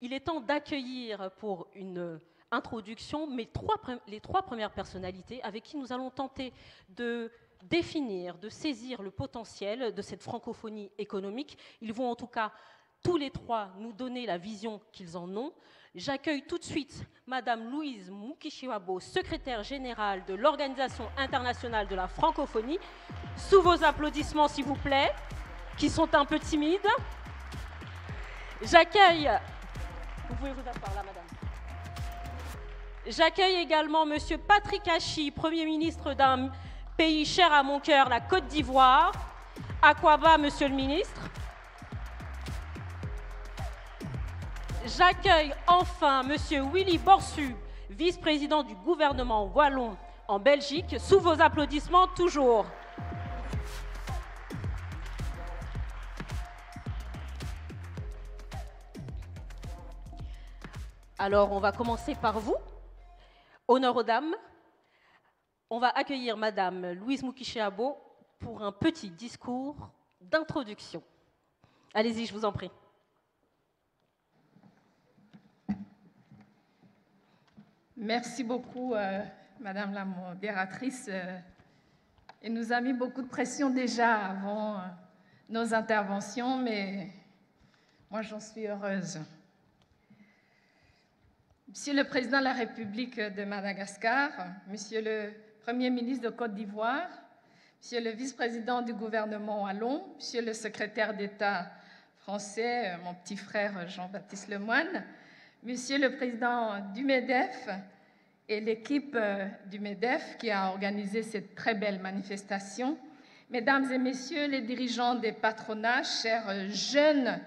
Il est temps d'accueillir pour une introduction les trois premières personnalités avec qui nous allons tenter de définir, de saisir le potentiel de cette francophonie économique. Ils vont en tout cas tous les trois nous donner la vision qu'ils en ont. J'accueille tout de suite Madame Louise Mukishiwabo, secrétaire générale de l'Organisation internationale de la francophonie. Sous vos applaudissements, s'il vous plaît, qui sont un peu timides. J'accueille... Vous pouvez vous asseoir là, madame. J'accueille également Monsieur Patrick Hachi, Premier ministre d'un pays cher à mon cœur, la Côte d'Ivoire. À quoi va, Monsieur le ministre? J'accueille enfin Monsieur Willy Borsu, vice-président du gouvernement wallon en Belgique. Sous vos applaudissements, toujours. Alors, on va commencer par vous. Honneur aux dames. On va accueillir Madame Louise Mukishiwabo pour un petit discours d'introduction. Allez-y, je vous en prie. Merci beaucoup, Madame la modératrice. Elle nous a mis beaucoup de pression déjà avant nos interventions, mais moi, j'en suis heureuse. Monsieur le Président de la République de Madagascar, Monsieur le Premier ministre de Côte d'Ivoire, Monsieur le vice-président du gouvernement wallon, Monsieur le secrétaire d'État français, mon petit frère Jean-Baptiste Lemoyne, Monsieur le président du MEDEF et l'équipe du MEDEF qui a organisé cette très belle manifestation, Mesdames et Messieurs les dirigeants des patronats, chers jeunes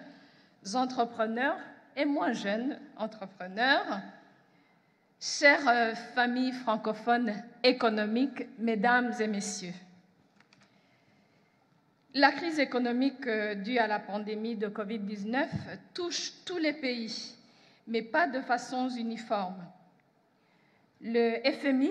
entrepreneurs et moins jeunes entrepreneurs, chères familles francophones économiques, Mesdames et Messieurs. La crise économique due à la pandémie de Covid-19 touche tous les pays, mais pas de façon uniforme. Le FMI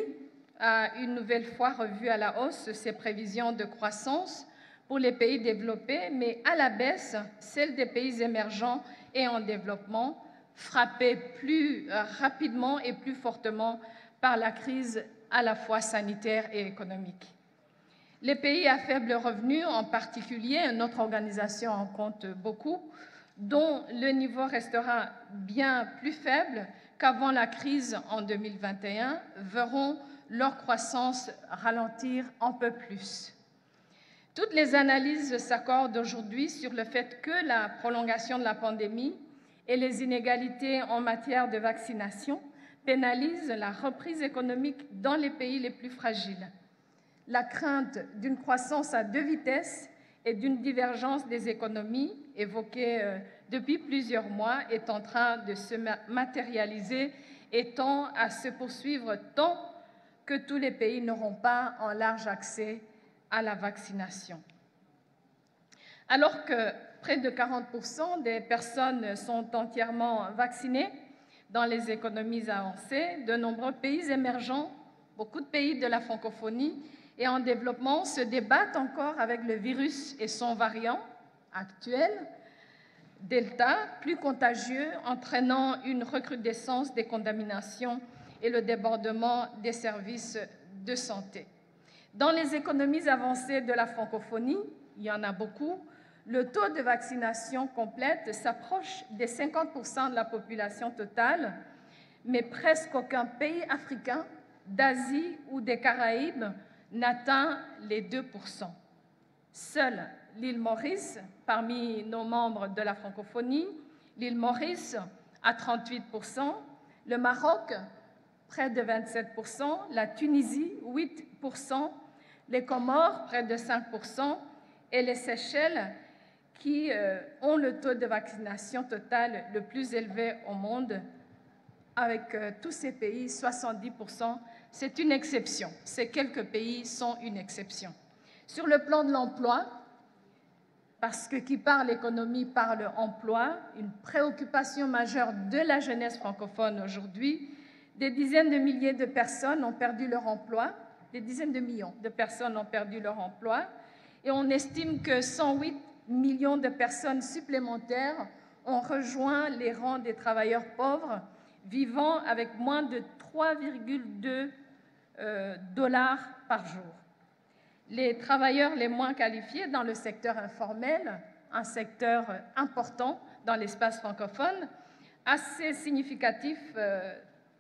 a une nouvelle fois revu à la hausse ses prévisions de croissance pour les pays développés, mais à la baisse celles des pays émergents et en développement, frappés plus rapidement et plus fortement par la crise à la fois sanitaire et économique. Les pays à faible revenu, en particulier, notre organisation en compte beaucoup, dont le niveau restera bien plus faible qu'avant la crise en 2021, verront leur croissance ralentir un peu plus. Toutes les analyses s'accordent aujourd'hui sur le fait que la prolongation de la pandémie et les inégalités en matière de vaccination pénalisent la reprise économique dans les pays les plus fragiles. La crainte d'une croissance à deux vitesses et d'une divergence des économies, évoquée depuis plusieurs mois, est en train de se matérialiser et tend à se poursuivre tant que tous les pays n'auront pas un large accès à la vaccination. Alors que près de 40% des personnes sont entièrement vaccinées dans les économies avancées, de nombreux pays émergents, beaucoup de pays de la francophonie et en développement se débattent encore avec le virus et son variant actuel, Delta, plus contagieux, entraînant une recrudescence des contaminations et le débordement des services de santé. Dans les économies avancées de la francophonie, il y en a beaucoup, le taux de vaccination complète s'approche des 50% de la population totale, mais presque aucun pays africain, d'Asie ou des Caraïbes n'atteint les 2%. Seule l'île Maurice, parmi nos membres de la francophonie, l'île Maurice à 38%, le Maroc près de 27%, la Tunisie 8%, les Comores près de 5% et les Seychelles qui ont le taux de vaccination total le plus élevé au monde. Avec tous ces pays, 70%, c'est une exception. Ces quelques pays sont une exception. Sur le plan de l'emploi, parce que qui parle économie parle emploi, une préoccupation majeure de la jeunesse francophone aujourd'hui, des dizaines de milliers de personnes ont perdu leur emploi, des dizaines de millions de personnes ont perdu leur emploi, et on estime que 108 millions de personnes supplémentaires ont rejoint les rangs des travailleurs pauvres vivant avec moins de 3,2 dollars par jour. Les travailleurs les moins qualifiés dans le secteur informel, un secteur important dans l'espace francophone, assez significatif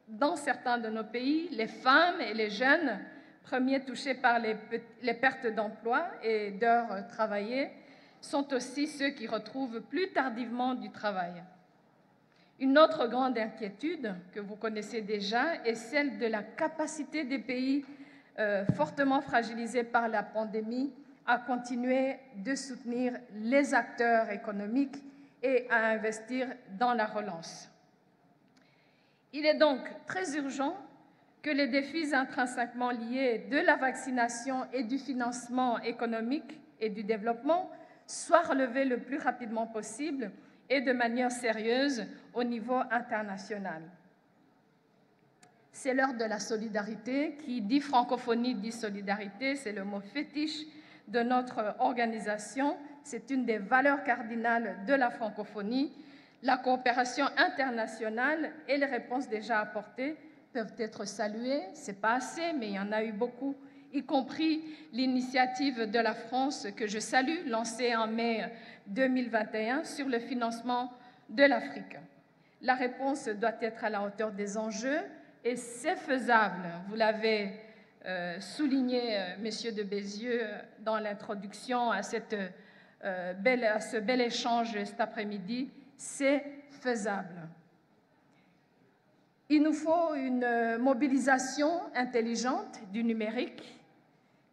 dans certains de nos pays, les femmes et les jeunes, premiers touchés par les pertes d'emploi et d'heures travaillées, sont aussi ceux qui retrouvent plus tardivement du travail. Une autre grande inquiétude que vous connaissez déjà est celle de la capacité des pays fortement fragilisés par la pandémie à continuer de soutenir les acteurs économiques et à investir dans la relance. Il est donc très urgent que les défis intrinsèquement liés de la vaccination et du financement économique et du développement soient relevés le plus rapidement possible et de manière sérieuse au niveau international. C'est l'heure de la solidarité. Qui dit francophonie dit solidarité, c'est le mot fétiche de notre organisation. C'est une des valeurs cardinales de la francophonie. La coopération internationale et les réponses déjà apportées peuvent être saluées. Ce n'est pas assez, mais il y en a eu beaucoup, y compris l'initiative de la France que je salue, lancée en mai 2021 sur le financement de l'Afrique. La réponse doit être à la hauteur des enjeux et c'est faisable. Vous l'avez souligné, Monsieur de Bézieux, dans l'introduction à ce bel échange cet après-midi. C'est faisable. Il nous faut une mobilisation intelligente du numérique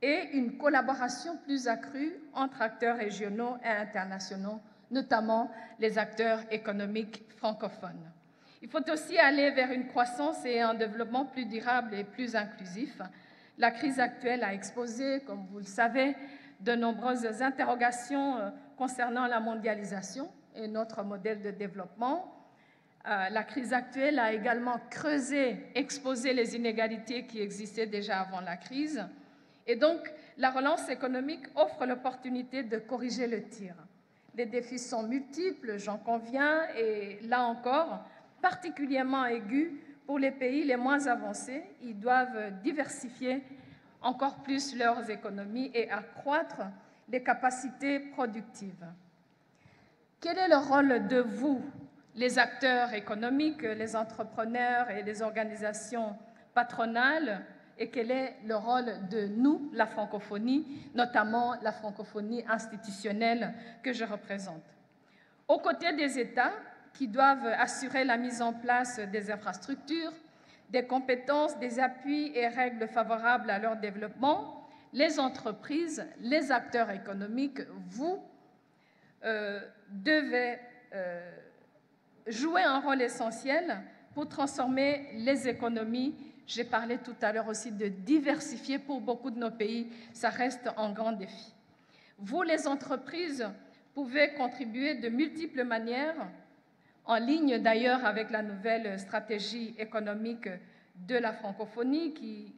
et une collaboration plus accrue entre acteurs régionaux et internationaux, notamment les acteurs économiques francophones. Il faut aussi aller vers une croissance et un développement plus durable et plus inclusif. La crise actuelle a exposé, comme vous le savez, de nombreuses interrogations concernant la mondialisation et notre modèle de développement. La crise actuelle a également creusé, exposé les inégalités qui existaient déjà avant la crise. Et donc, la relance économique offre l'opportunité de corriger le tir. Les défis sont multiples, j'en conviens, et là encore, particulièrement aigus pour les pays les moins avancés. Ils doivent diversifier encore plus leurs économies et accroître les capacités productives. Quel est le rôle de vous, les acteurs économiques, les entrepreneurs et les organisations patronales, et quel est le rôle de nous, la francophonie, notamment la francophonie institutionnelle que je représente? Aux côtés des États qui doivent assurer la mise en place des infrastructures, des compétences, des appuis et règles favorables à leur développement, les entreprises, les acteurs économiques, vous devez jouer un rôle essentiel pour transformer les économies. J'ai parlé tout à l'heure aussi de diversifier pour beaucoup de nos pays, ça reste un grand défi. Vous, les entreprises, pouvez contribuer de multiples manières, en ligne d'ailleurs avec la nouvelle stratégie économique de la francophonie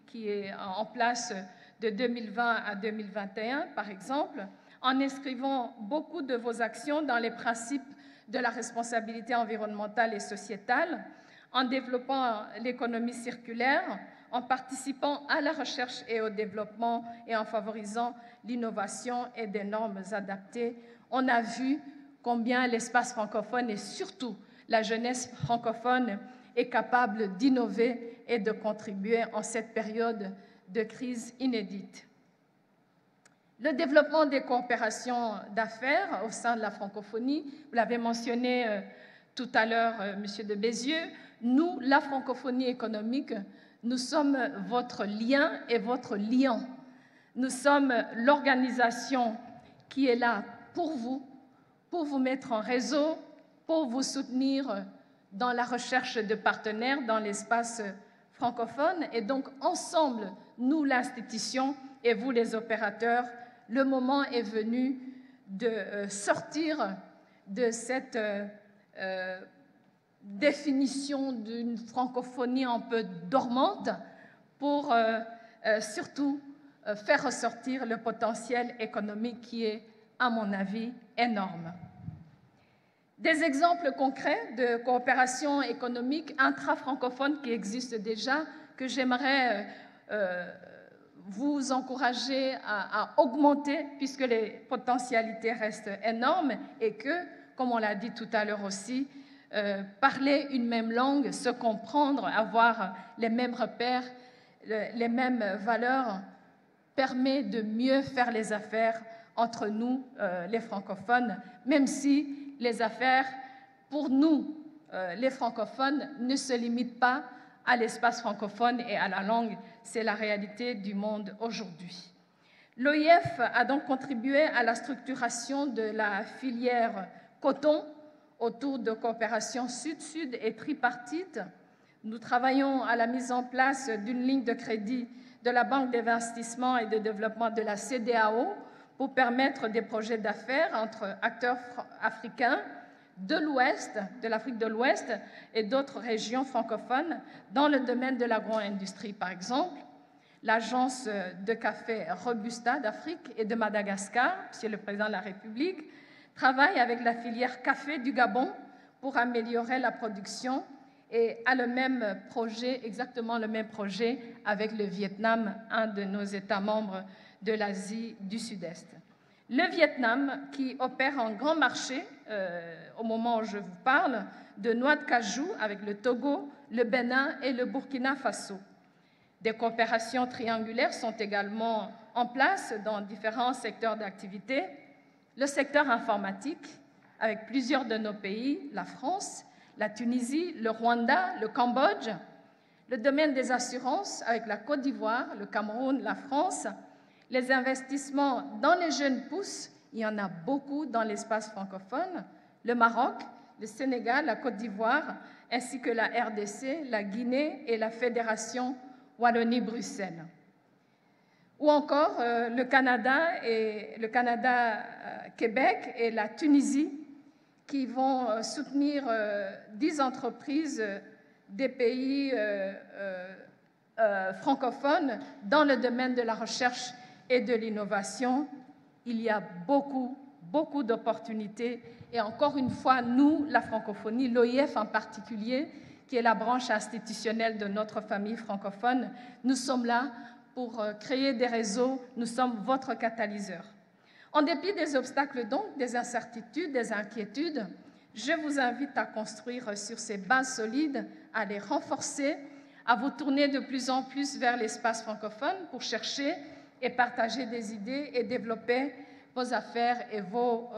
qui est en place de 2020 à 2021, par exemple, en inscrivant beaucoup de vos actions dans les principes de la responsabilité environnementale et sociétale, en développant l'économie circulaire, en participant à la recherche et au développement et en favorisant l'innovation et des normes adaptées. On a vu combien l'espace francophone et surtout la jeunesse francophone est capable d'innover et de contribuer en cette période de crise inédite. Le développement des coopérations d'affaires au sein de la francophonie, vous l'avez mentionné tout à l'heure, Monsieur de Bézieux, nous, la francophonie économique, nous sommes votre lien et votre liant. Nous sommes l'organisation qui est là pour vous mettre en réseau, pour vous soutenir dans la recherche de partenaires dans l'espace francophone. Et donc, ensemble, nous, l'institution, et vous, les opérateurs, le moment est venu de sortir de cette définition d'une francophonie un peu dormante pour surtout faire ressortir le potentiel économique qui est, à mon avis, énorme. Des exemples concrets de coopération économique intra-francophone qui existent déjà, que j'aimerais vous encourager à augmenter, puisque les potentialités restent énormes et que, comme on l'a dit tout à l'heure aussi, parler une même langue, se comprendre, avoir les mêmes repères, les mêmes valeurs, permet de mieux faire les affaires entre nous, les francophones, même si les affaires, pour nous, les francophones, ne se limitent pas à l'espace francophone et à la langue. C'est la réalité du monde aujourd'hui. L'OIF a donc contribué à la structuration de la filière coton autour de coopération sud-sud et tripartite. Nous travaillons à la mise en place d'une ligne de crédit de la Banque d'investissement et de développement de la CEDEAO pour permettre des projets d'affaires entre acteurs africains de l'Ouest, de l'Afrique de l'Ouest et d'autres régions francophones dans le domaine de l'agro-industrie, par exemple. L'agence de café Robusta d'Afrique et de Madagascar, Monsieur le Président de la République, travaille avec la filière café du Gabon pour améliorer la production et a le même projet, exactement le même projet avec le Vietnam, un de nos États membres de l'Asie du Sud-Est. Le Vietnam, qui opère en grand marché, au moment où je vous parle, de noix de cajou avec le Togo, le Bénin et le Burkina Faso. Des coopérations triangulaires sont également en place dans différents secteurs d'activité. Le secteur informatique, avec plusieurs de nos pays, la France, la Tunisie, le Rwanda, le Cambodge. Le domaine des assurances, avec la Côte d'Ivoire, le Cameroun, la France. Les investissements dans les jeunes pousses, il y en a beaucoup dans l'espace francophone. Le Maroc, le Sénégal, la Côte d'Ivoire, ainsi que la RDC, la Guinée et la Fédération Wallonie-Bruxelles. Ou encore le Canada, Québec et la Tunisie qui vont soutenir 10 entreprises des pays francophones dans le domaine de la recherche et de l'innovation. Il y a beaucoup d'opportunités. Et encore une fois, nous, la francophonie, l'OIF en particulier, qui est la branche institutionnelle de notre famille francophone, nous sommes là pour créer des réseaux, nous sommes votre catalyseur. En dépit des obstacles donc, des incertitudes, des inquiétudes, je vous invite à construire sur ces bases solides, à les renforcer, à vous tourner de plus en plus vers l'espace francophone pour chercher et partager des idées et développer vos affaires et vos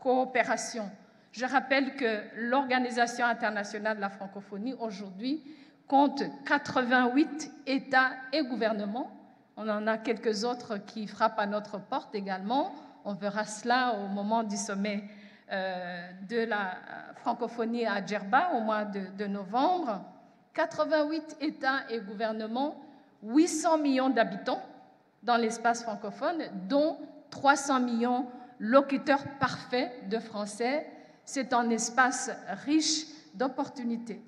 coopérations. Je rappelle que l'Organisation internationale de la francophonie, aujourd'hui, compte 88 États et gouvernements. On en a quelques autres qui frappent à notre porte également. On verra cela au moment du sommet de la francophonie à Djerba au mois de novembre. 88 États et gouvernements, 800 millions d'habitants dans l'espace francophone, dont 300 millions locuteurs parfaits de français. C'est un espace riche d'opportunités.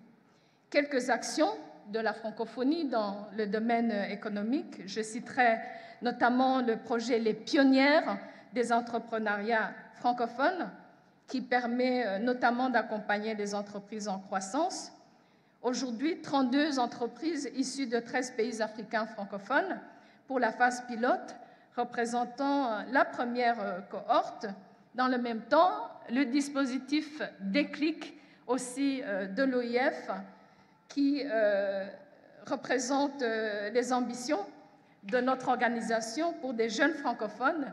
Quelques actions de la francophonie dans le domaine économique. Je citerai notamment le projet Les Pionnières des entrepreneuriats francophones, qui permet notamment d'accompagner les entreprises en croissance. Aujourd'hui, 32 entreprises issues de 13 pays africains francophones pour la phase pilote, représentant la première cohorte. Dans le même temps, le dispositif Déclic aussi de l'OIF, qui représente les ambitions de notre organisation pour des jeunes francophones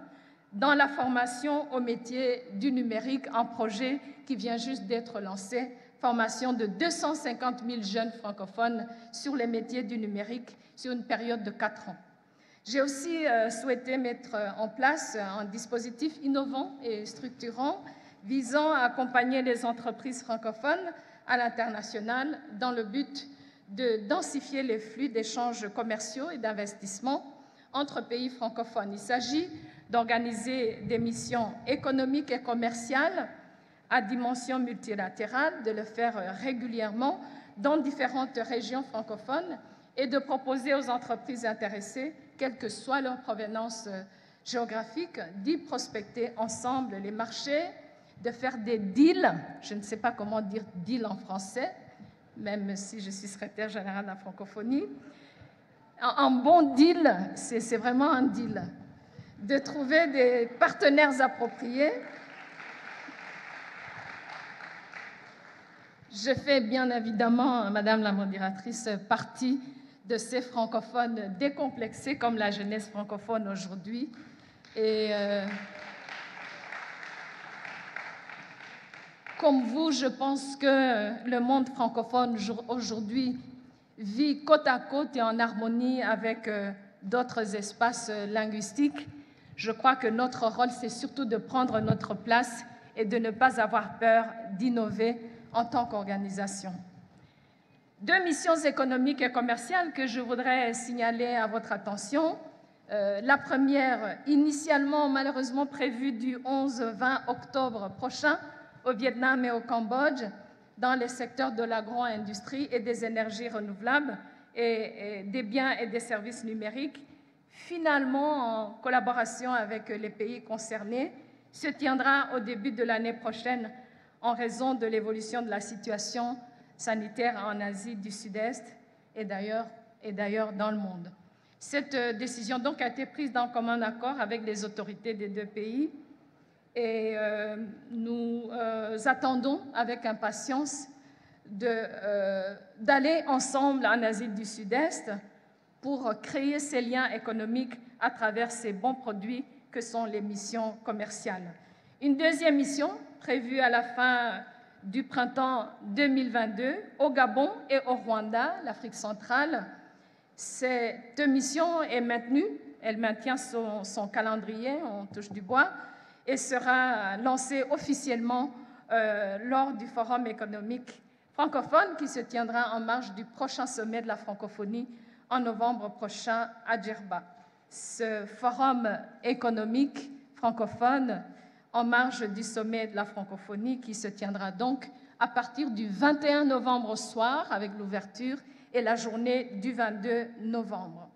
dans la formation au métier du numérique, un projet qui vient juste d'être lancé, formation de 250 000 jeunes francophones sur les métiers du numérique sur une période de 4 ans. J'ai aussi souhaité mettre en place un dispositif innovant et structurant visant à accompagner les entreprises francophones à l'international dans le but de densifier les flux d'échanges commerciaux et d'investissements entre pays francophones. Il s'agit d'organiser des missions économiques et commerciales à dimension multilatérale, de le faire régulièrement dans différentes régions francophones et de proposer aux entreprises intéressées, quelle que soit leur provenance géographique, d'y prospecter ensemble les marchés, de faire des deals, je ne sais pas comment dire deal en français, même si je suis secrétaire générale de la francophonie. Un bon deal, c'est vraiment un deal, de trouver des partenaires appropriés. Je fais bien évidemment, Madame la modératrice, partie de ces francophones décomplexés comme la jeunesse francophone aujourd'hui. Et comme vous, je pense que le monde francophone aujourd'hui vit côte à côte et en harmonie avec d'autres espaces linguistiques. Je crois que notre rôle, c'est surtout de prendre notre place et de ne pas avoir peur d'innover en tant qu'organisation. 2 missions économiques et commerciales que je voudrais signaler à votre attention. La première, initialement malheureusement prévue du 11-20 octobre prochain au Vietnam et au Cambodge, dans les secteurs de l'agro-industrie et des énergies renouvelables et des biens et des services numériques, finalement en collaboration avec les pays concernés, se tiendra au début de l'année prochaine en raison de l'évolution de la situation sanitaire en Asie du Sud-Est et d'ailleurs dans le monde. Cette décision donc a été prise dans commun accord avec les autorités des 2 pays et nous attendons avec impatience d'aller ensemble en Asie du Sud-Est pour créer ces liens économiques à travers ces bons produits que sont les missions commerciales. Une deuxième mission prévue à la fin du printemps 2022 au Gabon et au Rwanda, l'Afrique centrale. Cette mission est maintenue, elle maintient son calendrier, on touche du bois, et sera lancée officiellement lors du Forum économique francophone qui se tiendra en marge du prochain sommet de la francophonie en novembre prochain à Djerba. Ce forum économique francophone en marge du sommet de la francophonie qui se tiendra donc à partir du 21 novembre au soir avec l'ouverture et la journée du 22 novembre.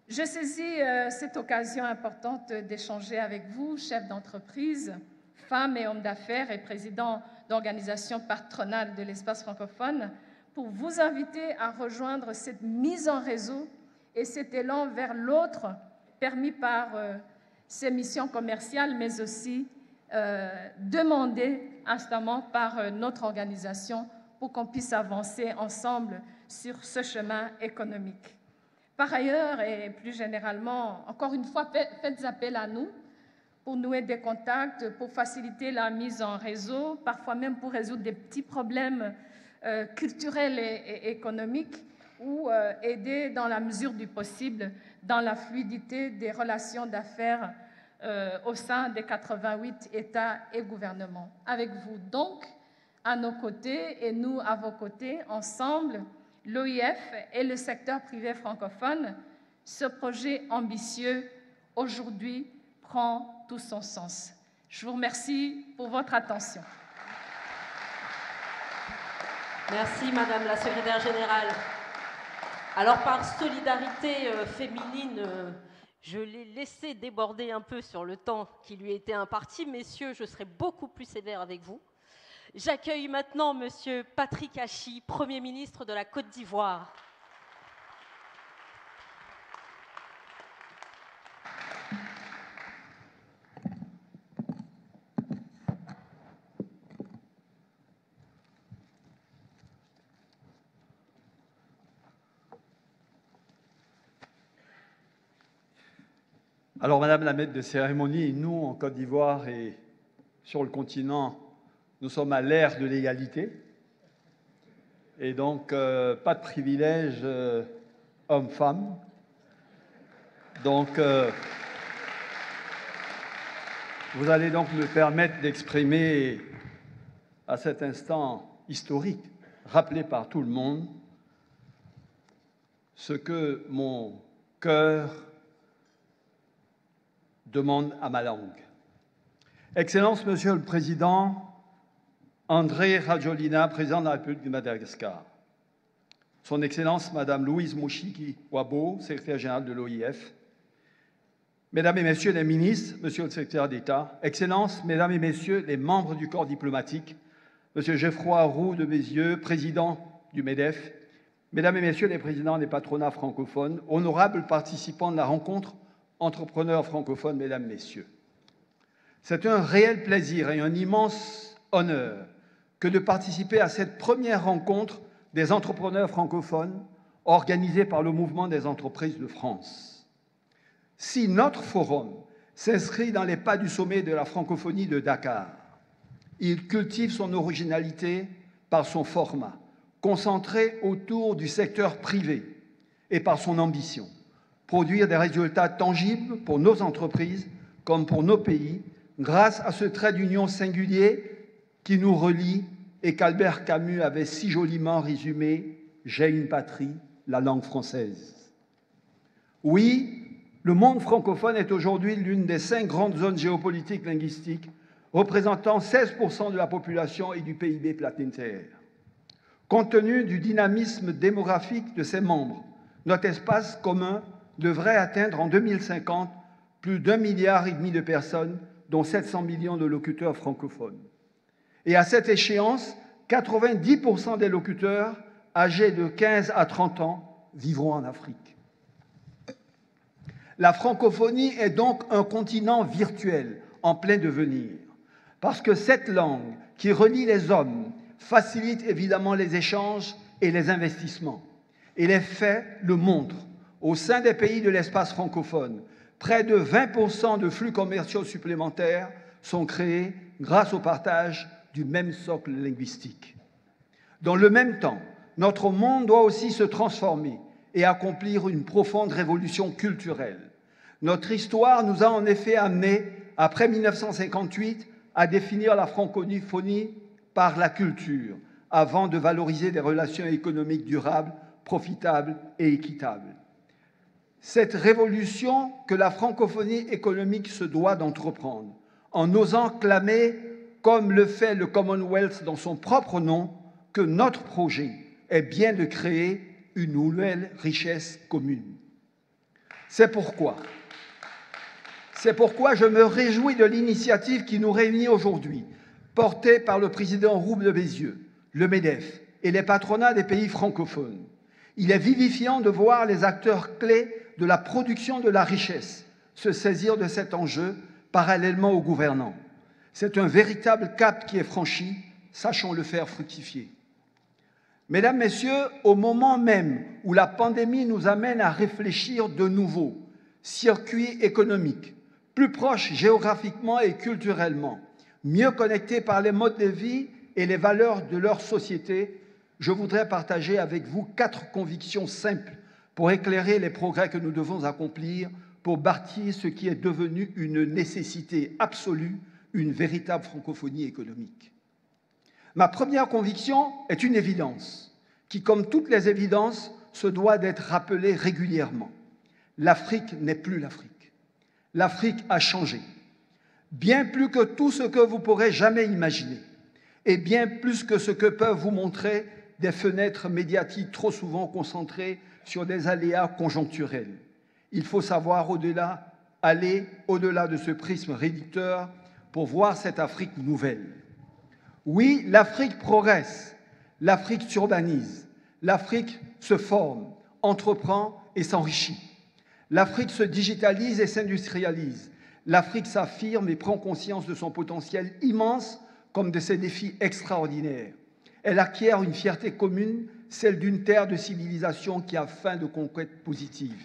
Je saisis cette occasion importante d'échanger avec vous, chefs d'entreprise, femmes et hommes d'affaires et présidents d'organisations patronales de l'espace francophone, pour vous inviter à rejoindre cette mise en réseau et cet élan vers l'autre permis par ces missions commerciales, mais aussi demandées instamment par notre organisation pour qu'on puisse avancer ensemble sur ce chemin économique. Par ailleurs, et plus généralement, encore une fois, faites appel à nous pour nouer des contacts, pour faciliter la mise en réseau, parfois même pour résoudre des petits problèmes culturels et économiques, ou aider dans la mesure du possible dans la fluidité des relations d'affaires au sein des 88 États et gouvernements. Avec vous donc, à nos côtés et nous à vos côtés, ensemble, l'OIF et le secteur privé francophone, ce projet ambitieux aujourd'hui prend tout son sens. Je vous remercie pour votre attention. Merci Madame la Secrétaire Générale. Alors par solidarité féminine, je l'ai laissé déborder un peu sur le temps qui lui était imparti. Messieurs, je serai beaucoup plus sévère avec vous. J'accueille maintenant Monsieur Patrick Hachi, Premier ministre de la Côte d'Ivoire. Alors, Madame la maître de cérémonie, nous, en Côte d'Ivoire et sur le continent, nous sommes à l'ère de l'égalité. Et donc, pas de privilège homme-femme. Donc, vous allez donc me permettre d'exprimer à cet instant historique, rappelé par tout le monde, ce que mon cœur demande à ma langue. Excellence, Monsieur le Président, André Rajoelina, président de la République de Madagascar. Son Excellence, Madame Louise Mouchiki Wabo, secrétaire générale de l'OIF. Mesdames et Messieurs les ministres, Monsieur le secrétaire d'État, Excellences, Mesdames et Messieurs les membres du corps diplomatique, Monsieur Geoffroy Roux de Bézieux, président du MEDEF, Mesdames et Messieurs les présidents des patronats francophones, honorables participants de la rencontre entrepreneurs francophones, Mesdames, Messieurs. C'est un réel plaisir et un immense honneur que de participer à cette première rencontre des entrepreneurs francophones organisée par le Mouvement des entreprises de France. Si notre forum s'inscrit dans les pas du sommet de la francophonie de Dakar, il cultive son originalité par son format, concentré autour du secteur privé et par son ambition, produire des résultats tangibles pour nos entreprises comme pour nos pays, grâce à ce trait d'union singulier qui nous relie et qu'Albert Camus avait si joliment résumé « J'ai une patrie, la langue française ». Oui, le monde francophone est aujourd'hui l'une des 5 grandes zones géopolitiques linguistiques, représentant 16% de la population et du PIB planétaire. Compte tenu du dynamisme démographique de ses membres, notre espace commun devrait atteindre en 2050 plus d'1,5 milliard de personnes, dont 700 millions de locuteurs francophones. Et à cette échéance, 90% des locuteurs âgés de 15 à 30 ans vivront en Afrique. La francophonie est donc un continent virtuel en plein devenir, parce que cette langue qui relie les hommes facilite évidemment les échanges et les investissements. Et les faits le montrent. Au sein des pays de l'espace francophone, près de 20% de flux commerciaux supplémentaires sont créés grâce au partage du même socle linguistique. Dans le même temps, notre monde doit aussi se transformer et accomplir une profonde révolution culturelle. Notre histoire nous a en effet amenés, après 1958, à définir la francophonie par la culture, avant de valoriser des relations économiques durables, profitables et équitables. Cette révolution que la francophonie économique se doit d'entreprendre, en osant clamer, comme le fait le Commonwealth dans son propre nom, que notre projet est bien de créer une nouvelle richesse commune. C'est pourquoi je me réjouis de l'initiative qui nous réunit aujourd'hui, portée par le président Roux de Bézieux, le MEDEF et les patronats des pays francophones. Il est vivifiant de voir les acteurs clés de la production de la richesse se saisir de cet enjeu parallèlement aux gouvernants. C'est un véritable cap qui est franchi, sachons le faire fructifier. Mesdames, Messieurs, au moment même où la pandémie nous amène à réfléchir de nouveau, circuits économiques, plus proches géographiquement et culturellement, mieux connectés par les modes de vie et les valeurs de leur société, je voudrais partager avec vous 4 convictions simples pour éclairer les progrès que nous devons accomplir pour bâtir ce qui est devenu une nécessité absolue, une véritable francophonie économique. Ma première conviction est une évidence, qui, comme toutes les évidences, se doit d'être rappelée régulièrement. L'Afrique n'est plus l'Afrique. L'Afrique a changé, bien plus que tout ce que vous pourrez jamais imaginer, et bien plus que ce que peuvent vous montrer des fenêtres médiatiques trop souvent concentrées sur des aléas conjoncturels. Il faut savoir aller au-delà de ce prisme réducteur pour voir cette Afrique nouvelle. Oui, l'Afrique progresse, l'Afrique s'urbanise, l'Afrique se forme, entreprend et s'enrichit. L'Afrique se digitalise et s'industrialise. L'Afrique s'affirme et prend conscience de son potentiel immense comme de ses défis extraordinaires. Elle acquiert une fierté commune, celle d'une terre de civilisation qui a faim de conquêtes positives.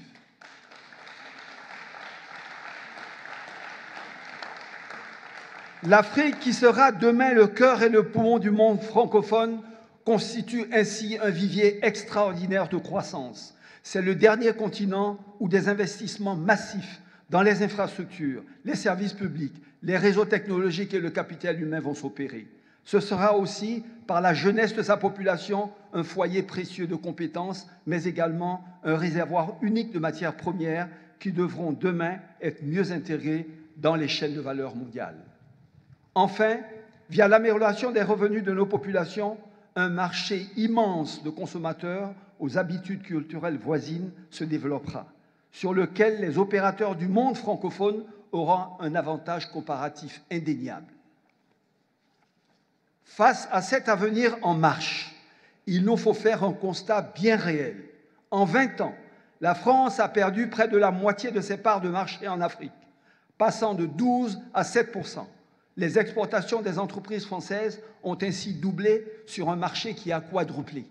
L'Afrique, qui sera demain le cœur et le poumon du monde francophone, constitue ainsi un vivier extraordinaire de croissance. C'est le dernier continent où des investissements massifs dans les infrastructures, les services publics, les réseaux technologiques et le capital humain vont s'opérer. Ce sera aussi, par la jeunesse de sa population, un foyer précieux de compétences, mais également un réservoir unique de matières premières qui devront demain être mieux intégrées dans les chaînes de valeur mondiales. Enfin, via l'amélioration des revenus de nos populations, un marché immense de consommateurs aux habitudes culturelles voisines se développera. sur lequel les opérateurs du monde francophone auront un avantage comparatif indéniable. Face à cet avenir en marche, il nous faut faire un constat bien réel. En 20 ans, la France a perdu près de la moitié de ses parts de marché en Afrique, passant de 12 à 7%. Les exportations des entreprises françaises ont ainsi doublé sur un marché qui a quadruplé.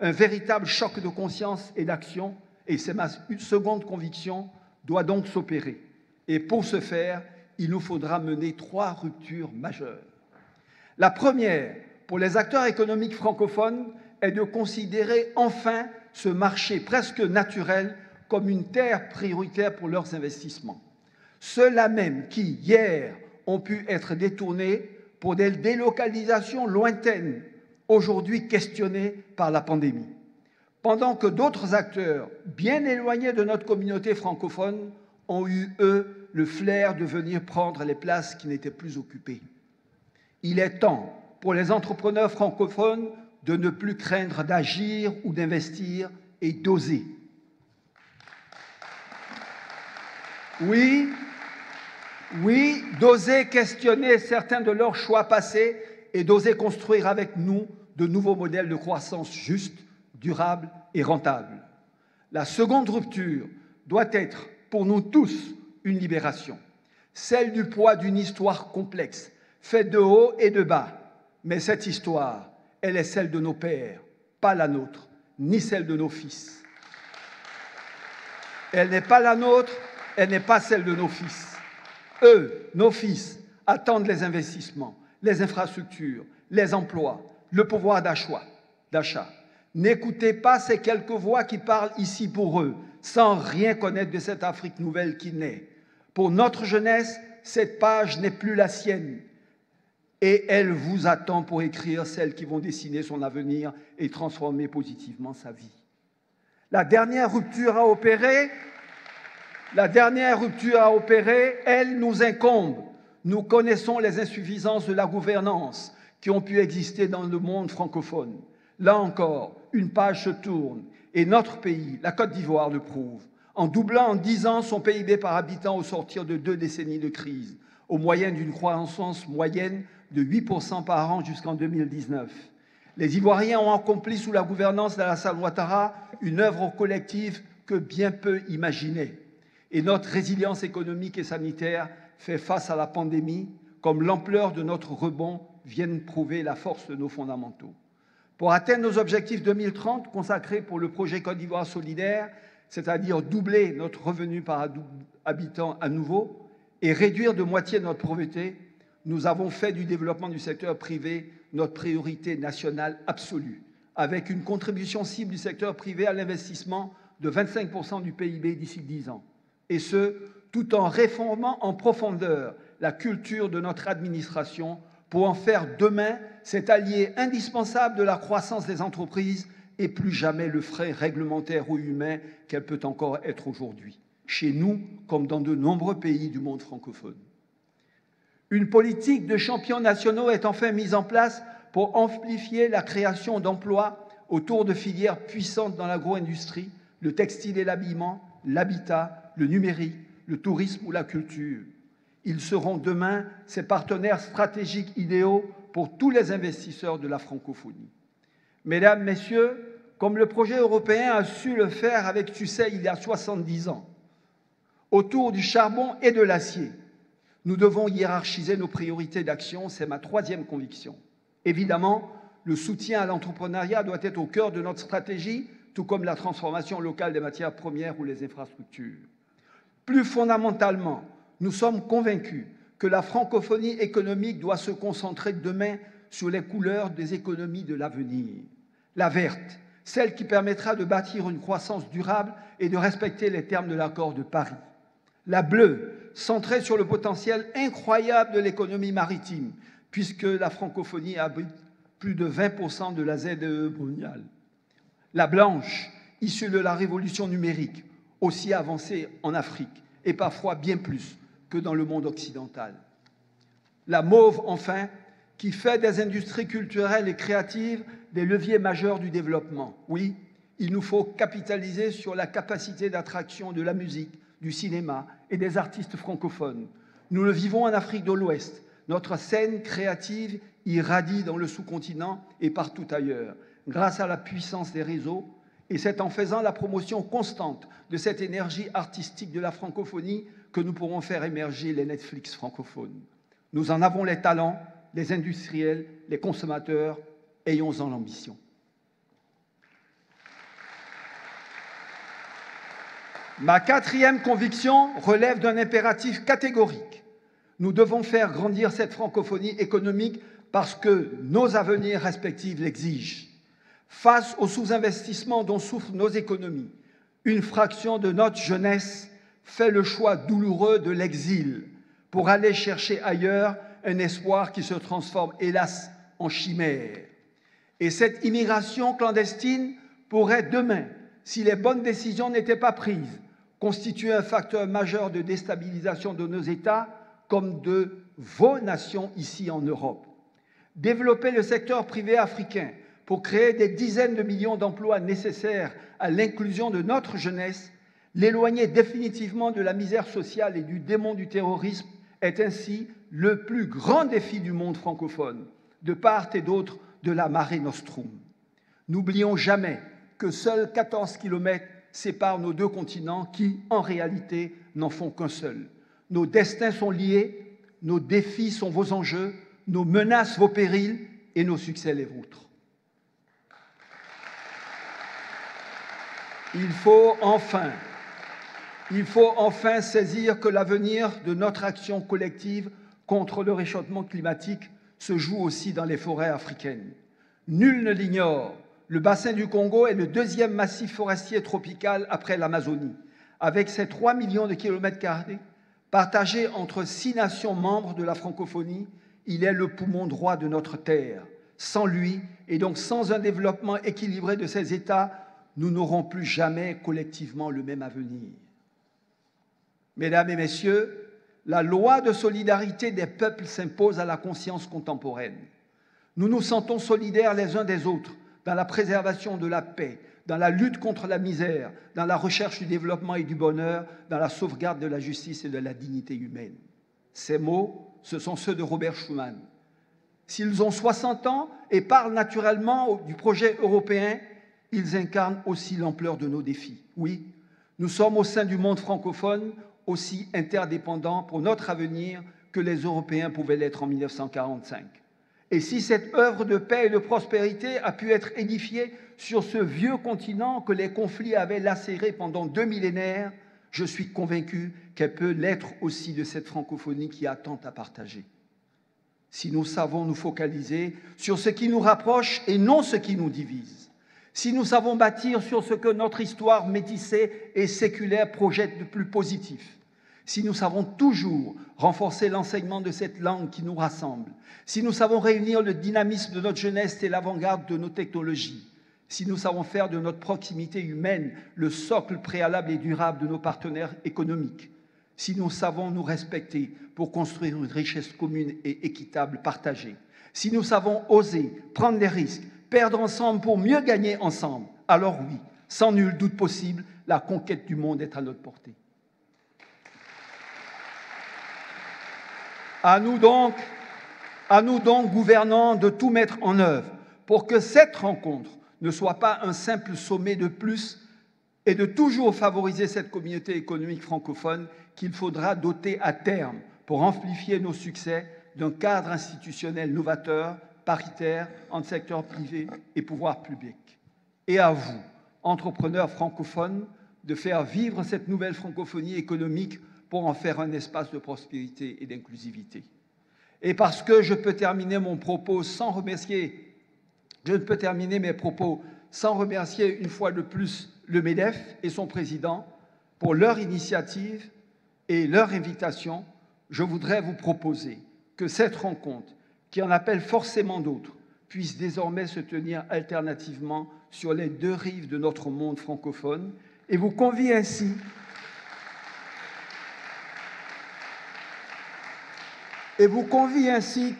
Un véritable choc de conscience et d'action, et c'est ma seconde conviction, doit donc s'opérer. Et pour ce faire, il nous faudra mener 3 ruptures majeures. La première, pour les acteurs économiques francophones, est de considérer enfin ce marché presque naturel comme une terre prioritaire pour leurs investissements. Ceux-là même qui, hier, ont pu être détournés pour des délocalisations lointaines, aujourd'hui questionnées par la pandémie. Pendant que d'autres acteurs, bien éloignés de notre communauté francophone, ont eu, eux, le flair de venir prendre les places qui n'étaient plus occupées. Il est temps pour les entrepreneurs francophones de ne plus craindre d'agir ou d'investir et d'oser. Oui, d'oser questionner certains de leurs choix passés et d'oser construire avec nous de nouveaux modèles de croissance justes, durables et rentables. La seconde rupture doit être, pour nous tous, une libération, celle du poids d'une histoire complexe, faite de haut et de bas. Mais cette histoire, elle est celle de nos pères, pas la nôtre, ni celle de nos fils. Elle n'est pas la nôtre, elle n'est pas celle de nos fils. Eux, nos fils, attendent les investissements, les infrastructures, les emplois, le pouvoir d'achat. N'écoutez pas ces quelques voix qui parlent ici pour eux, sans rien connaître de cette Afrique nouvelle qui naît. Pour notre jeunesse, cette page n'est plus la sienne. Et elle vous attend pour écrire celles qui vont dessiner son avenir et transformer positivement sa vie. La dernière rupture à opérer, elle nous incombe. Nous connaissons les insuffisances de la gouvernance qui ont pu exister dans le monde francophone. Là encore, une page se tourne et notre pays, la Côte d'Ivoire, le prouve. En doublant en 10 ans son PIB par habitant au sortir de 2 décennies de crise, au moyen d'une croissance moyenne de 8% par an jusqu'en 2019. Les Ivoiriens ont accompli sous la gouvernance d'Alassane Ouattara une œuvre collective que bien peu imaginaient. Et notre résilience économique et sanitaire fait face à la pandémie, comme l'ampleur de notre rebond viennent prouver la force de nos fondamentaux. Pour atteindre nos objectifs 2030 consacrés pour le projet Côte d'Ivoire solidaire, c'est-à-dire doubler notre revenu par habitant à nouveau et réduire de moitié notre pauvreté, nous avons fait du développement du secteur privé notre priorité nationale absolue, avec une contribution cible du secteur privé à l'investissement de 25% du PIB d'ici 10 ans. Et ce, tout en réformant en profondeur la culture de notre administration pour en faire demain cet allié indispensable de la croissance des entreprises et plus jamais le frein réglementaire ou humain qu'elle peut encore être aujourd'hui, chez nous comme dans de nombreux pays du monde francophone. Une politique de champions nationaux est enfin mise en place pour amplifier la création d'emplois autour de filières puissantes dans l'agro-industrie, le textile et l'habillement, l'habitat, le numérique, le tourisme ou la culture. Ils seront demain ces partenaires stratégiques idéaux pour tous les investisseurs de la francophonie. Mesdames, Messieurs, comme le projet européen a su le faire avec succès il y a 70 ans, autour du charbon et de l'acier, nous devons hiérarchiser nos priorités d'action, c'est ma troisième conviction. Évidemment, le soutien à l'entrepreneuriat doit être au cœur de notre stratégie, tout comme la transformation locale des matières premières ou les infrastructures. Plus fondamentalement, nous sommes convaincus que la francophonie économique doit se concentrer demain sur les couleurs des économies de l'avenir. La verte, celle qui permettra de bâtir une croissance durable et de respecter les termes de l'accord de Paris. La bleue, centrée sur le potentiel incroyable de l'économie maritime, puisque la francophonie abrite plus de 20% de la ZEE mondiale. La blanche, issue de la révolution numérique, aussi avancée en Afrique, et parfois bien plus que dans le monde occidental. La mauve, enfin, qui fait des industries culturelles et créatives des leviers majeurs du développement. Oui, Il nous faut capitaliser sur la capacité d'attraction de la musique, du cinéma et des artistes francophones. Nous le vivons en Afrique de l'Ouest. Notre scène créative irradie dans le sous-continent et partout ailleurs, grâce à la puissance des réseaux, et c'est en faisant la promotion constante de cette énergie artistique de la francophonie que nous pourrons faire émerger les Netflix francophones. Nous en avons les talents, les industriels, les consommateurs, ayons-en l'ambition. Ma quatrième conviction relève d'un impératif catégorique. Nous devons faire grandir cette francophonie économique parce que nos avenirs respectifs l'exigent. Face au sous-investissement dont souffrent nos économies, une fraction de notre jeunesse fait le choix douloureux de l'exil pour aller chercher ailleurs un espoir qui se transforme, hélas, en chimère. Et cette immigration clandestine pourrait demain, si les bonnes décisions n'étaient pas prises, constituer un facteur majeur de déstabilisation de nos États comme de vos nations ici en Europe. Développer le secteur privé africain pour créer des dizaines de millions d'emplois nécessaires à l'inclusion de notre jeunesse, l'éloigner définitivement de la misère sociale et du démon du terrorisme est ainsi le plus grand défi du monde francophone, de part et d'autre de la Mare Nostrum. N'oublions jamais que seuls 14 kilomètres séparent nos deux continents qui, en réalité, n'en font qu'un seul. Nos destins sont liés, nos défis sont vos enjeux, nos menaces vos périls et nos succès les vôtres. Il faut enfin saisir que l'avenir de notre action collective contre le réchauffement climatique se joue aussi dans les forêts africaines. Nul ne l'ignore, le bassin du Congo est le deuxième massif forestier tropical après l'Amazonie. Avec ses 3 millions de kilomètres carrés, partagés entre 6 nations membres de la francophonie, il est le poumon droit de notre terre. Sans lui, et donc sans un développement équilibré de ces États, nous n'aurons plus jamais collectivement le même avenir. Mesdames et messieurs, la loi de solidarité des peuples s'impose à la conscience contemporaine. Nous nous sentons solidaires les uns des autres dans la préservation de la paix, dans la lutte contre la misère, dans la recherche du développement et du bonheur, dans la sauvegarde de la justice et de la dignité humaine. Ces mots, ce sont ceux de Robert Schuman. S'ils ont 60 ans et parlent naturellement du projet européen, ils incarnent aussi l'ampleur de nos défis. Oui, nous sommes au sein du monde francophone aussi interdépendants pour notre avenir que les Européens pouvaient l'être en 1945. Et si cette œuvre de paix et de prospérité a pu être édifiée sur ce vieux continent que les conflits avaient lacéré pendant 2 millénaires, je suis convaincu qu'elle peut l'être aussi de cette francophonie qui a tant à partager. Si nous savons nous focaliser sur ce qui nous rapproche et non ce qui nous divise, si nous savons bâtir sur ce que notre histoire métissée et séculaire projette de plus positif, si nous savons toujours renforcer l'enseignement de cette langue qui nous rassemble, si nous savons réunir le dynamisme de notre jeunesse et l'avant-garde de nos technologies, si nous savons faire de notre proximité humaine le socle préalable et durable de nos partenaires économiques, si nous savons nous respecter pour construire une richesse commune et équitable partagée, si nous savons oser prendre des risques, perdre ensemble pour mieux gagner ensemble, alors oui, sans nul doute possible, la conquête du monde est à notre portée. À nous donc, gouvernants, de tout mettre en œuvre pour que cette rencontre ne soit pas un simple sommet de plus et de toujours favoriser cette communauté économique francophone qu'il faudra doter à terme pour amplifier nos succès d'un cadre institutionnel novateur, paritaire entre secteur privé et pouvoir public. Et à vous, entrepreneurs francophones, de faire vivre cette nouvelle francophonie économique pour en faire un espace de prospérité et d'inclusivité. Et parce que je peux terminer mes propos sans remercier une fois de plus le MEDEF et son président pour leur initiative et leur invitation, je voudrais vous proposer que cette rencontre, qui en appelle forcément d'autres, puisse désormais se tenir alternativement sur les deux rives de notre monde francophone et vous convie ainsi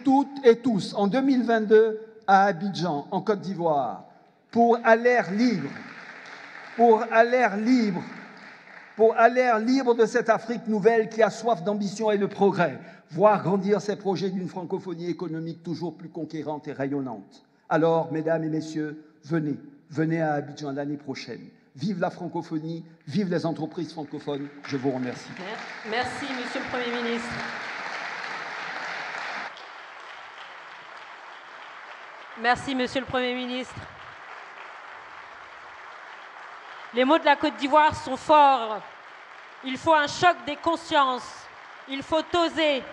toutes et tous en 2022 à Abidjan, en Côte d'Ivoire, pour à l'air libre, pour un air libre de cette Afrique nouvelle qui a soif d'ambition et de progrès, voir grandir ses projets d'une francophonie économique toujours plus conquérante et rayonnante. Alors, mesdames et messieurs, venez à Abidjan l'année prochaine. Vive la francophonie, vive les entreprises francophones. Je vous remercie. Merci, Monsieur le Premier ministre. Merci, Monsieur le Premier ministre. Les mots de la Côte d'Ivoire sont forts. Il faut un choc des consciences. Il faut oser.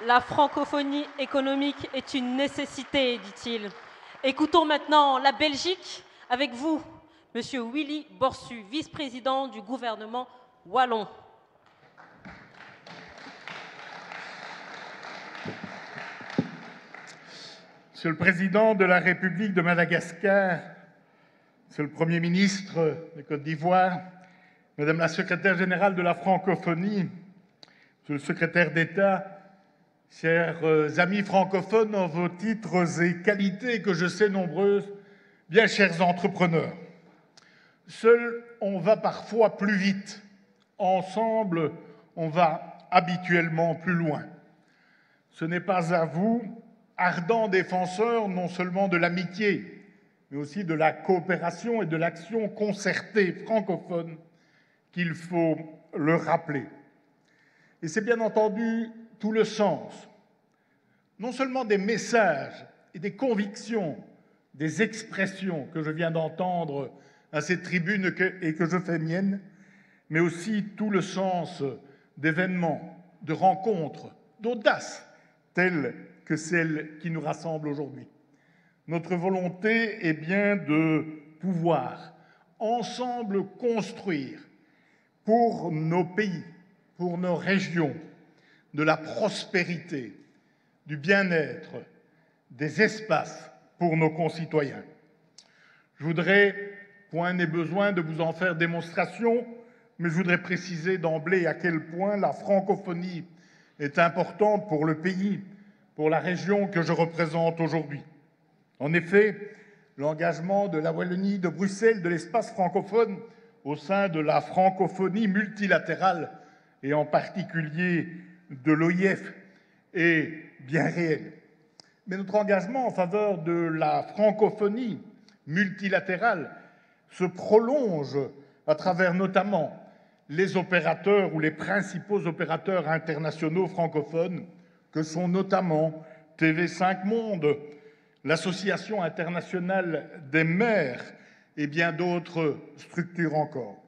La francophonie économique est une nécessité, dit-il. Écoutons maintenant la Belgique avec vous, Monsieur Willy Borsu, vice-président du gouvernement wallon. Monsieur le Président de la République de Madagascar, Monsieur le Premier ministre de Côte d'Ivoire, Madame la Secrétaire générale de la francophonie, Monsieur le Secrétaire d'État, chers amis francophones en vos titres et qualités que je sais nombreuses, bien chers entrepreneurs. Seul, on va parfois plus vite. Ensemble, on va habituellement plus loin. Ce n'est pas à vous, ardents défenseurs non seulement de l'amitié, mais aussi de la coopération et de l'action concertée francophone, qu'il faut le rappeler. Et c'est bien entendu tout le sens, non seulement des messages et des convictions, des expressions que je viens d'entendre à cette tribune et que je fais mienne, mais aussi tout le sens d'événements, de rencontres, d'audace, telles que celle qui nous rassemble aujourd'hui. Notre volonté est bien de pouvoir ensemble construire pour nos pays, pour nos régions, de la prospérité, du bien-être, des espaces pour nos concitoyens. Je voudrais, point n'est besoin de vous en faire démonstration, mais je voudrais préciser d'emblée à quel point la francophonie est importante pour le pays, pour la région que je représente aujourd'hui. En effet, l'engagement de la Wallonie, de Bruxelles, de l'espace francophone au sein de la francophonie multilatérale et en particulier de l'OIF est bien réel. Mais notre engagement en faveur de la francophonie multilatérale se prolonge à travers notamment les opérateurs ou les principaux opérateurs internationaux francophones que sont notamment TV5 Monde, l'Association internationale des maires et bien d'autres structures encore.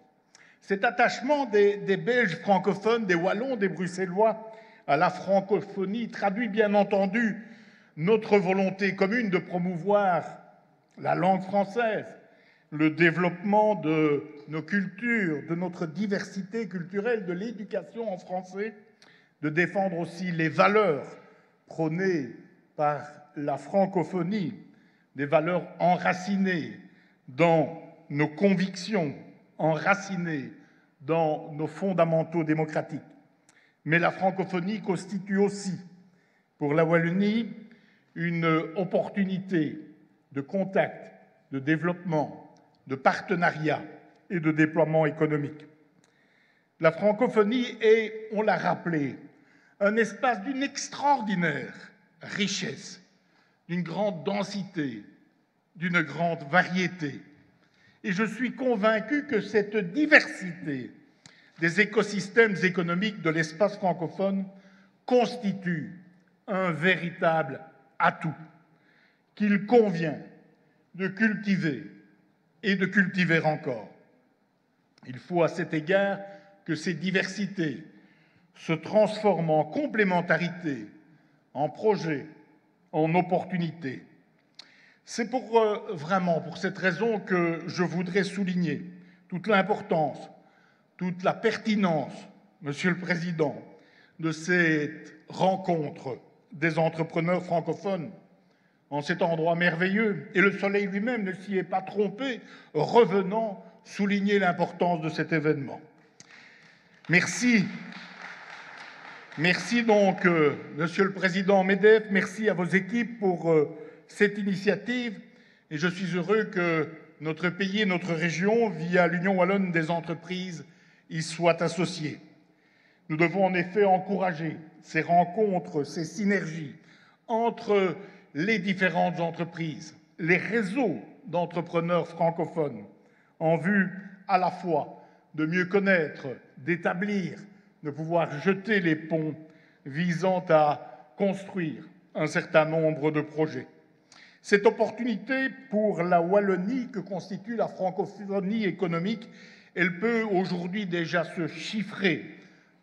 Cet attachement des Belges francophones, des Wallons, des Bruxellois à la francophonie traduit bien entendu notre volonté commune de promouvoir la langue française, le développement de nos cultures, de notre diversité culturelle, de l'éducation en français, de défendre aussi les valeurs prônées par la francophonie, des valeurs enracinées dans nos convictions, enracinées dans nos fondamentaux démocratiques. Mais la francophonie constitue aussi, pour la Wallonie, une opportunité de contact, de développement, de partenariat et de déploiement économique. La francophonie est, on l'a rappelé, un espace d'une extraordinaire richesse, d'une grande densité, d'une grande variété. Et je suis convaincu que cette diversité des écosystèmes économiques de l'espace francophone constitue un véritable atout qu'il convient de cultiver et de cultiver encore. Il faut à cet égard que ces diversités se transforment en complémentarité, en projets, en opportunités. C'est vraiment pour cette raison que je voudrais souligner toute l'importance, toute la pertinence, Monsieur le Président, de cette rencontre des entrepreneurs francophones en cet endroit merveilleux. Et le soleil lui-même ne s'y est pas trompé, revenant souligner l'importance de cet événement. Merci Merci donc, Monsieur le Président MEDEF, merci à vos équipes pour cette initiative. Et je suis heureux que notre pays et notre région, via l'Union wallonne des entreprises, y soient associés. Nous devons en effet encourager ces rencontres, ces synergies entre les différentes entreprises, les réseaux d'entrepreneurs francophones, en vue à la fois de mieux connaître, d'établir, de pouvoir jeter les ponts visant à construire un certain nombre de projets. Cette opportunité pour la Wallonie que constitue la francophonie économique, elle peut aujourd'hui déjà se chiffrer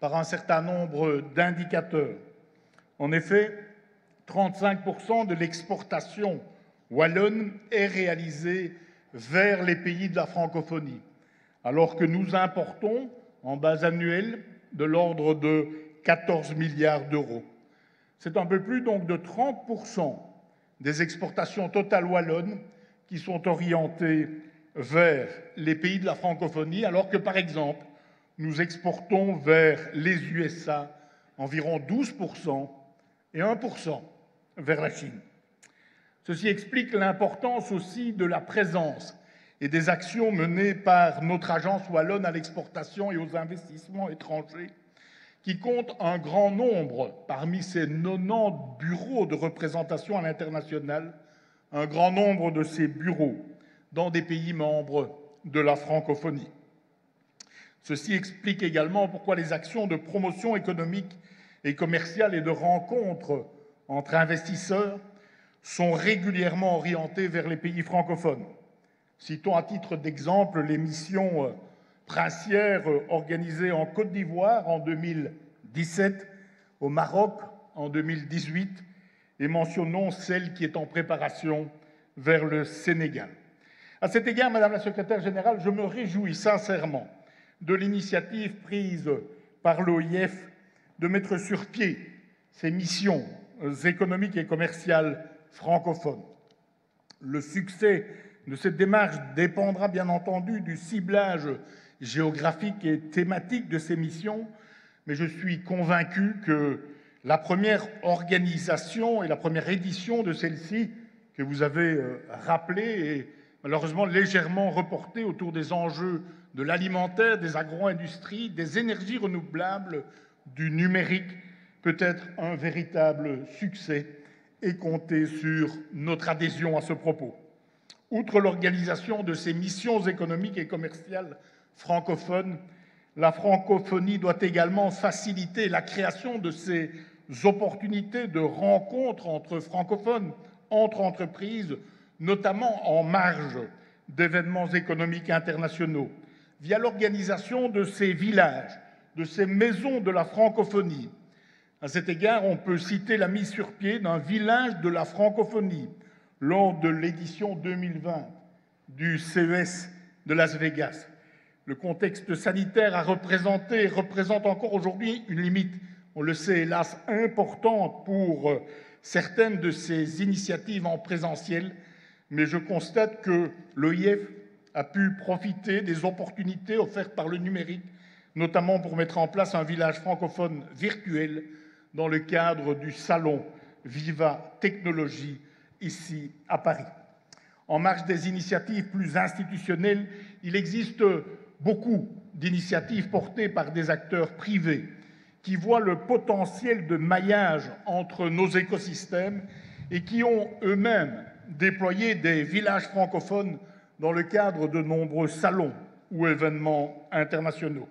par un certain nombre d'indicateurs. En effet, 35% de l'exportation wallonne est réalisée vers les pays de la francophonie, alors que nous importons en base annuelle de l'ordre de 14 milliards d'euros. C'est un peu plus donc de 30% des exportations totales wallonnes qui sont orientées vers les pays de la francophonie, alors que, par exemple, nous exportons vers les USA environ 12% et 1% vers la Chine. Ceci explique l'importance aussi de la présence et des actions menées par notre agence wallonne à l'exportation et aux investissements étrangers, qui compte un grand nombre, parmi ses 90 bureaux de représentation à l'international, un grand nombre de ces bureaux dans des pays membres de la francophonie. Ceci explique également pourquoi les actions de promotion économique et commerciale et de rencontres entre investisseurs sont régulièrement orientées vers les pays francophones. Citons à titre d'exemple les missions princières organisées en Côte d'Ivoire en 2017, au Maroc en 2018, et mentionnons celle qui est en préparation vers le Sénégal. À cet égard, Madame la Secrétaire générale, je me réjouis sincèrement de l'initiative prise par l'OIF de mettre sur pied ces missions économiques et commerciales francophones. Le succès de cette démarche dépendra bien entendu du ciblage géographique et thématique de ces missions, mais je suis convaincu que la première organisation et la première édition de celle-ci, que vous avez rappelée, est malheureusement légèrement reportée autour des enjeux de l'alimentaire, des agro-industries, des énergies renouvelables, du numérique, peut être un véritable succès et compter sur notre adhésion à ce propos. Outre l'organisation de ces missions économiques et commerciales francophones, la francophonie doit également faciliter la création de ces opportunités de rencontres entre francophones, entre entreprises, notamment en marge d'événements économiques internationaux, via l'organisation de ces villages, de ces maisons de la francophonie. À cet égard, on peut citer la mise sur pied d'un village de la francophonie lors de l'édition 2020 du CES de Las Vegas. Le contexte sanitaire a représenté et représente encore aujourd'hui une limite, on le sait hélas, importante pour certaines de ces initiatives en présentiel, mais je constate que l'OIF a pu profiter des opportunités offertes par le numérique, notamment pour mettre en place un village francophone virtuel dans le cadre du salon Viva Technologie ici à Paris. En marge des initiatives plus institutionnelles, il existe beaucoup d'initiatives portées par des acteurs privés qui voient le potentiel de maillage entre nos écosystèmes et qui ont eux-mêmes déployé des villages francophones dans le cadre de nombreux salons ou événements internationaux.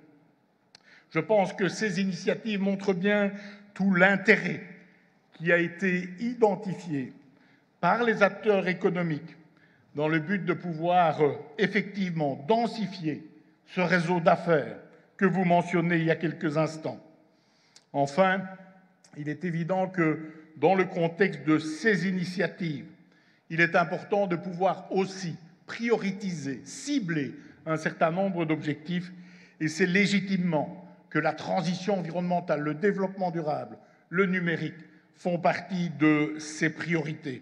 Je pense que ces initiatives montrent bien tout l'intérêt qui a été identifié par les acteurs économiques dans le but de pouvoir effectivement densifier ce réseau d'affaires que vous mentionnez il y a quelques instants. Enfin, il est évident que dans le contexte de ces initiatives, il est important de pouvoir aussi prioriser, cibler un certain nombre d'objectifs, et c'est légitimement que la transition environnementale, le développement durable, le numérique font partie de ces priorités.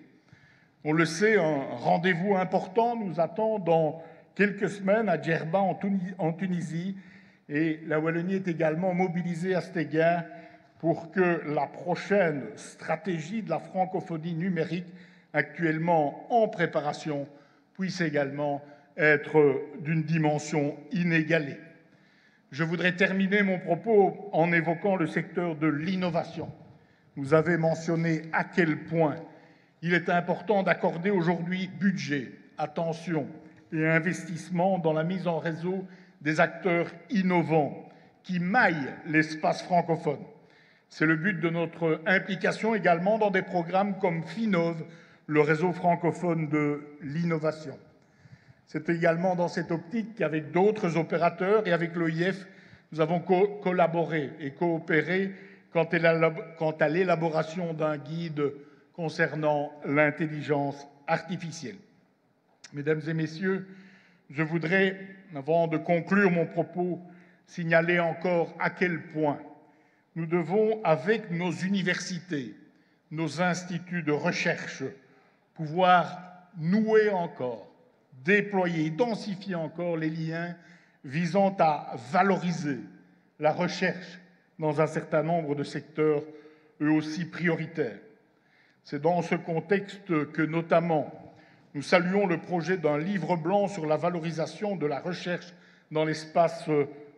On le sait, un rendez-vous important nous attend dans quelques semaines à Djerba en Tunisie, et la Wallonie est également mobilisée à cet égard pour que la prochaine stratégie de la francophonie numérique, actuellement en préparation, puisse également être d'une dimension inégalée. Je voudrais terminer mon propos en évoquant le secteur de l'innovation. Vous avez mentionné à quel point il est important d'accorder aujourd'hui budget, attention et investissement dans la mise en réseau des acteurs innovants qui maillent l'espace francophone. C'est le but de notre implication également dans des programmes comme FINOV, le réseau francophone de l'innovation. C'est également dans cette optique qu'avec d'autres opérateurs et avec l'OIF, nous avons collaboré et coopéré quant à l'élaboration d'un guide concernant l'intelligence artificielle. Mesdames et messieurs, je voudrais, avant de conclure mon propos, signaler encore à quel point nous devons, avec nos universités, nos instituts de recherche, pouvoir nouer encore, déployer, densifier encore les liens visant à valoriser la recherche dans un certain nombre de secteurs eux aussi prioritaires. C'est dans ce contexte que, notamment, nous saluons le projet d'un livre blanc sur la valorisation de la recherche dans l'espace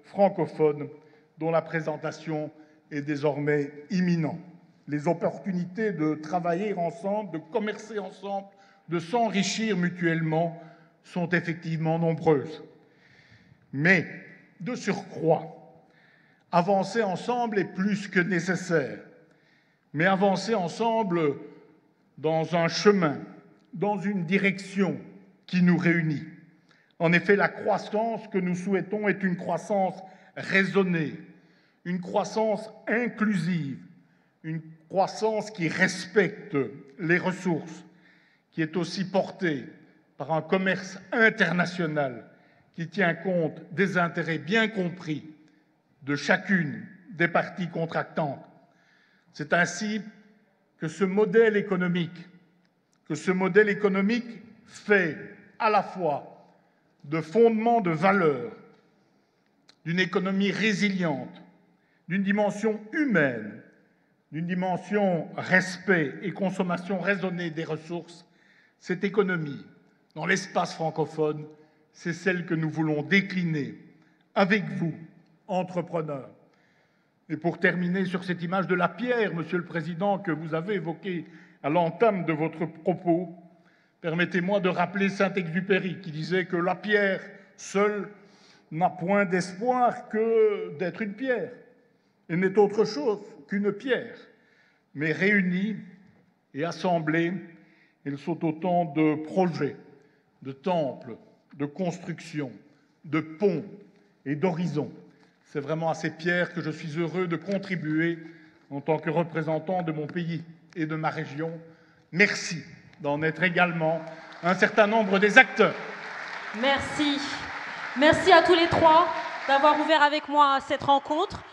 francophone, dont la présentation est désormais imminente. Les opportunités de travailler ensemble, de commercer ensemble, de s'enrichir mutuellement sont effectivement nombreuses. Mais, de surcroît, avancer ensemble est plus que nécessaire. Mais avancer ensemble dans un chemin, dans une direction qui nous réunit. En effet, la croissance que nous souhaitons est une croissance raisonnée, une croissance inclusive, une croissance qui respecte les ressources, qui est aussi portée par un commerce international qui tient compte des intérêts bien compris de chacune des parties contractantes. C'est ainsi que ce modèle économique fait à la fois de fondement de valeurs, d'une économie résiliente, d'une dimension humaine, d'une dimension respect et consommation raisonnée des ressources. Cette économie, dans l'espace francophone, c'est celle que nous voulons décliner avec vous, entrepreneurs. Et pour terminer sur cette image de la pierre, Monsieur le Président, que vous avez évoquée à l'entame de votre propos, permettez-moi de rappeler Saint-Exupéry qui disait que la pierre seule n'a point d'espoir que d'être une pierre et n'est autre chose qu'une pierre. Mais réunies et assemblées, elles sont autant de projets, de temples, de constructions, de ponts et d'horizons. C'est vraiment à ces pierres que je suis heureux de contribuer en tant que représentant de mon pays et de ma région. Merci d'en être également un certain nombre des acteurs. Merci. Merci à tous les trois d'avoir ouvert avec moi cette rencontre.